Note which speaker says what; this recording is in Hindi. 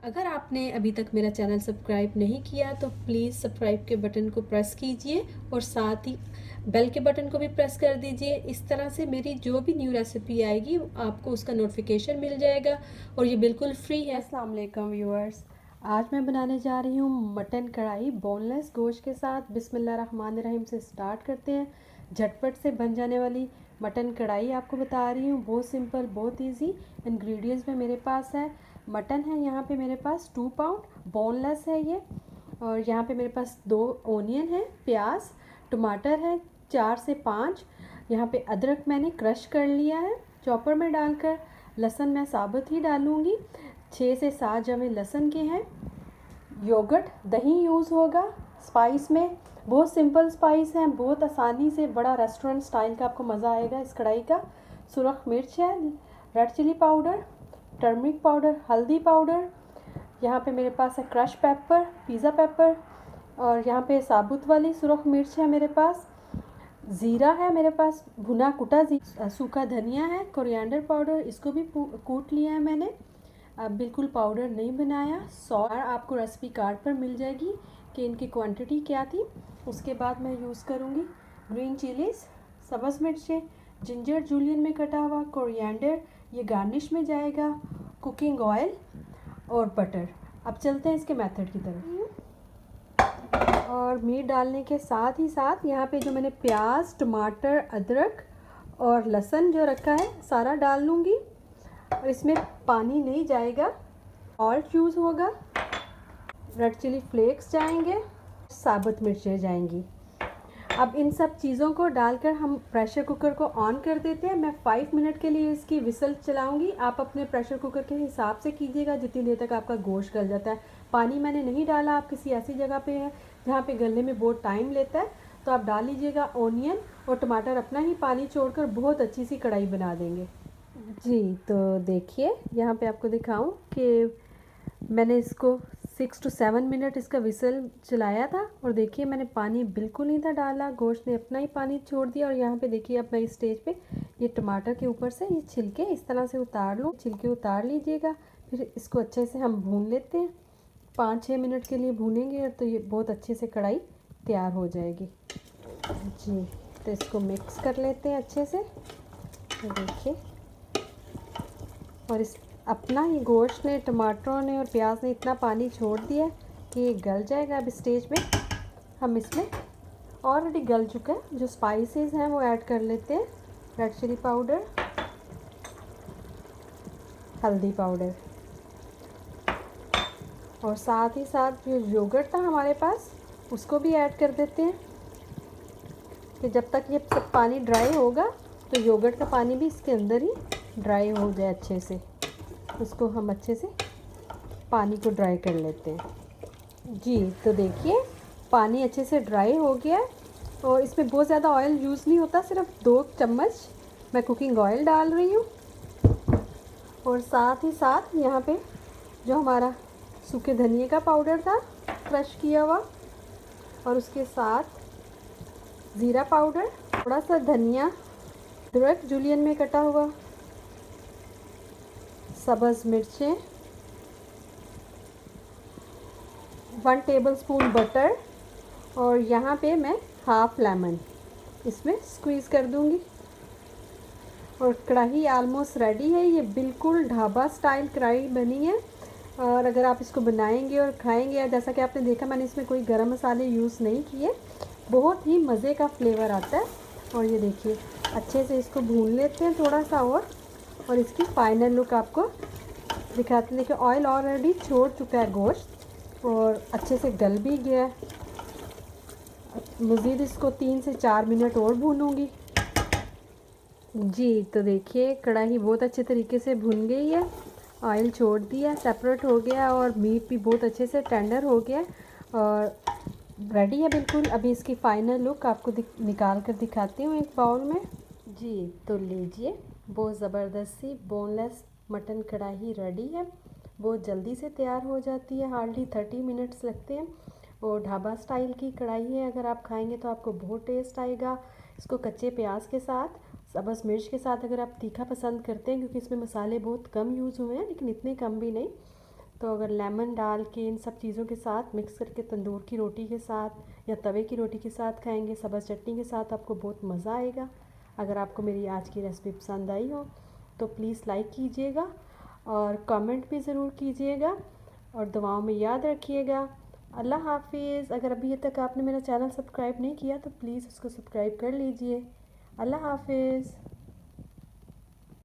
Speaker 1: अगर आपने अभी तक मेरा चैनल सब्सक्राइब नहीं किया तो प्लीज़ सब्सक्राइब के बटन को प्रेस कीजिए और साथ ही बेल के बटन को भी प्रेस कर दीजिए। इस तरह से मेरी जो भी न्यू रेसिपी आएगी आपको उसका नोटिफिकेशन मिल जाएगा और ये बिल्कुल फ्री है। अस्सलाम वालेकुम व्यूअर्स, आज मैं बनाने जा रही हूँ मटन कढ़ाई बोनलेस गोश्त के साथ। बिस्मिल्लाहिर्रहमानिर्रहीम से स्टार्ट करते हैं। झटपट से बन जाने वाली मटन कढ़ाई आपको बता रही हूँ, बहुत सिंपल, बहुत इजी। इंग्रेडिएंट्स में मेरे पास है मटन है यहाँ पे मेरे पास 2 पाउंड बोनलेस है ये, और यहाँ पे मेरे पास 2 ओनियन है, प्याज, टमाटर है 4 से 5। यहाँ पे अदरक मैंने क्रश कर लिया है चॉपर में डालकर। लहसुन मैं साबुत ही डालूँगी, 6 से 7 जमे लहसुन के हैं। योगर्ट दही यूज़ होगा। स्पाइस में बहुत सिंपल स्पाइस हैं, बहुत आसानी से बड़ा रेस्टोरेंट स्टाइल का आपको मज़ा आएगा इस कढ़ाई का। सुरख मिर्च है, red chilli powder, turmeric powder, हल्दी पाउडर, यहाँ पे मेरे पास है क्रश पेपर, पिज़्ज़ा पेपर, और यहाँ पे साबुत वाली सुरख मिर्च है मेरे पास। ज़ीरा है मेरे पास, भुना कुटा सूखा धनिया है, कोरिएंडर पाउडर, इसको भी कूट लिया है मैंने, अब बिल्कुल पाउडर नहीं बनाया। सॉल्ट आपको रेसिपी कार्ड पर मिल जाएगी कि इनकी क्वांटिटी क्या थी। उसके बाद मैं यूज़ करूँगी ग्रीन चिलीज़, सब्ज़ मिर्चें, जिंजर जूलियन में कटा हुआ, कोरिएंडर ये गार्निश में जाएगा, कुकिंग ऑयल और बटर। अब चलते हैं इसके मेथड की तरफ। और मीट डालने के साथ ही साथ यहाँ पे जो मैंने प्याज, टमाटर, अदरक और लहसुन जो रखा है सारा डाल लूँगी, और इसमें पानी नहीं जाएगा। ऑल्ट यूज़ होगा, रेड चिली फ्लेक्स जाएंगे, साबुत मिर्चें जाएंगी। अब इन सब चीज़ों को डालकर हम प्रेशर कुकर को ऑन कर देते हैं। मैं 5 मिनट के लिए इसकी विसल चलाऊंगी। आप अपने प्रेशर कुकर के हिसाब से कीजिएगा जितनी देर तक आपका गोश्त गल जाता है। पानी मैंने नहीं डाला, आप किसी ऐसी जगह पे है जहाँ पे गलने में बहुत टाइम लेता है तो आप डाल लीजिएगा। ऑनियन और टमाटर अपना ही पानी छोड़कर बहुत अच्छी सी कढ़ाई बना देंगे। जी तो देखिए यहाँ पे आपको दिखाऊं कि मैंने इसको 6 to 7 मिनट इसका विसल चलाया था, और देखिए मैंने पानी बिल्कुल नहीं था डाला, गोश्त ने अपना ही पानी छोड़ दिया। और यहाँ पे देखिए अब मैं इस स्टेज पे ये टमाटर के ऊपर से ये छिलके इस तरह से उतार लूँ। छिलके उतार लीजिएगा, फिर इसको अच्छे से हम भून लेते हैं। 5-6 मिनट के लिए भूनेंगे तो ये बहुत अच्छे से कढ़ाई तैयार हो जाएगी। जी तो इसको मिक्स कर लेते हैं अच्छे से। तो देखिए, और इस अपना ही गोश्त ने, टमाटरों ने और प्याज ने इतना पानी छोड़ दिया कि ये गल जाएगा। अब स्टेज में हम इसमें ऑलरेडी गल चुका है जो स्पाइसेस हैं वो ऐड कर लेते हैं। रेड चिली पाउडर, हल्दी पाउडर, और साथ ही साथ जो योगर्ट था हमारे पास उसको भी ऐड कर देते हैं कि जब तक ये सब पानी ड्राई होगा तो योगर्ट का पानी भी इसके अंदर ही ड्राई हो जाए अच्छे से। उसको हम अच्छे से पानी को ड्राई कर लेते हैं। जी तो देखिए पानी अच्छे से ड्राई हो गया है, और इसमें बहुत ज़्यादा ऑयल यूज़ नहीं होता, सिर्फ 2 चम्मच मैं कुकिंग ऑयल डाल रही हूँ। और साथ ही साथ यहाँ पे जो हमारा सूखे धनिए का पाउडर था क्रश किया हुआ, और उसके साथ ज़ीरा पाउडर, थोड़ा सा धनिया, अदरक जूलियन में कटा हुआ, सब्ज़ मिर्चें, 1 टेबलस्पून बटर, और यहाँ पे मैं हाफ़ लेमन इसमें स्क्वीज़ कर दूँगी। और कढ़ाई आलमोस्ट रेडी है। ये बिल्कुल ढाबा स्टाइल कढ़ाई बनी है, और अगर आप इसको बनाएंगे और खाएंगे, जैसा कि आपने देखा मैंने इसमें कोई गरम मसाले यूज़ नहीं किए, बहुत ही मज़े का फ्लेवर आता है। और ये देखिए अच्छे से इसको भून लेते हैं थोड़ा सा, और इसकी फाइनल लुक आपको दिखाते हैं। देखिए ऑयल ऑलरेडी छोड़ चुका है गोश्त और अच्छे से गल भी गया है। मज़ीद इसको 3 से 4 मिनट और भूनूंगी। जी तो देखिए कढ़ाई बहुत अच्छे तरीके से भुन गई है, ऑयल छोड़ दिया, सेपरेट हो गया, और मीट भी बहुत अच्छे से टेंडर हो गया और रेडी है बिल्कुल। अभी इसकी फ़ाइनल लुक आपको निकाल कर दिखाती हूँ एक बाउल में। जी तो लीजिए, बहुत ज़बरदस्त सी बोनलेस मटन कढ़ाई रेडी है। बहुत जल्दी से तैयार हो जाती है, हार्डली 30 मिनट्स लगते हैं, और ढाबा स्टाइल की कढ़ाई है। अगर आप खाएंगे तो आपको बहुत टेस्ट आएगा। इसको कच्चे प्याज के साथ, सब्ज़ मिर्च के साथ, अगर आप तीखा पसंद करते हैं, क्योंकि इसमें मसाले बहुत कम यूज़ हुए हैं लेकिन इतने कम भी नहीं, तो अगर लेमन डाल के इन सब चीज़ों के साथ मिक्स करके तंदूर की रोटी के साथ या तवे की रोटी के साथ खाएंगे, सब्ज़ चटनी के साथ, आपको बहुत मज़ा आएगा। अगर आपको मेरी आज की रेसिपी पसंद आई हो तो प्लीज़ लाइक कीजिएगा और कमेंट भी ज़रूर कीजिएगा और दुआओं में याद रखिएगा। अल्लाह हाफिज़। अगर अभी तक आपने मेरा चैनल सब्सक्राइब नहीं किया तो प्लीज़ उसको सब्सक्राइब कर लीजिए। अल्लाह हाफिज़।